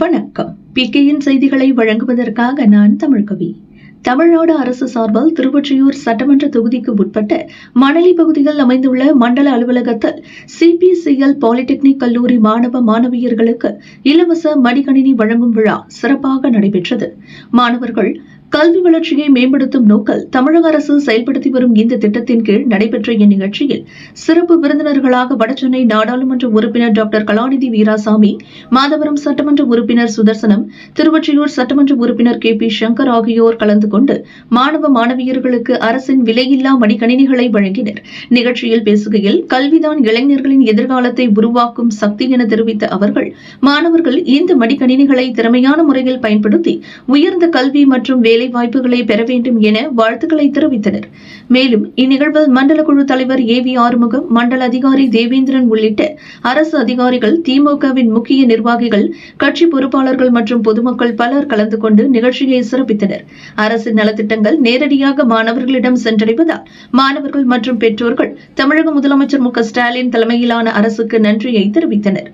வணக்கம். பிகேயின் செய்திகளை வழங்குவதற்காக நான் தமிழ்கவி. தமிழ்நாடு அரசு சார்பில் திருவொற்றியூர் சட்டமன்ற தொகுதிக்கு உட்பட்ட மணலி பகுதியில் அமைந்துள்ள மண்டல அலுவலகத்தில் சிபிசிஎல் பாலிடெக்னிக் கல்லூரி மாணவ மாணவியர்களுக்கு இலவச மடிக்கணினி வழங்கும் விழா சிறப்பாக நடைபெற்றது. மாணவர்கள் கல்வி வளர்ச்சியை மேம்படுத்தும் நோக்கில் தமிழக அரசு செயல்படுத்தி வரும் இந்த திட்டத்தின் கீழ் நடைபெற்ற இந்நிகழ்ச்சியில் சிறப்பு விருந்தினர்களாக வடசென்னை நாடாளுமன்ற உறுப்பினர் டாக்டர் கலாநிதி வீராசாமி, மாதவரம் சட்டமன்ற உறுப்பினர் சுதர்சனம், திருவொற்றியூர் சட்டமன்ற உறுப்பினர் KP சங்கர் ஆகியோர் கலந்து கொண்டு மாணவ மாணவியர்களுக்கு அரசின் விலையில்லா மடிக்கணினிகளை வழங்கினர். நிகழ்ச்சியில் பேசுகையில், கல்விதான் இளைஞர்களின் எதிர்காலத்தை உருவாக்கும் சக்தி என தெரிவித்த அவர்கள், மாணவர்கள் இந்த மடிக்கணினிகளை திறமையான முறையில் பயன்படுத்தி உயர்ந்த கல்வி மற்றும் வேலை வாய்ப்புகளை பெற வேண்டும் என வாழ்த்துக்களை தெரிவித்தனர். மேலும் இந்நிகழ்வில் மண்டல குழு தலைவர் AV ஆறுமுகம், மண்டல அதிகாரி தேவேந்திரன் உள்ளிட்ட அரசு அதிகாரிகள், திமுகவின் முக்கிய நிர்வாகிகள், கட்சி பொறுப்பாளர்கள் மற்றும் பொதுமக்கள் பலர் கலந்து கொண்டு நிகழ்ச்சியை சிறப்பித்தனர். அரசின் நலத்திட்டங்கள் நேரடியாக மாணவர்களிடம் சென்றடைவதால் மாணவர்கள் மற்றும் பெற்றோர்கள் தமிழக முதலமைச்சர் MK ஸ்டாலின் தலைமையிலான அரசுக்கு நன்றியை தெரிவித்தனர்.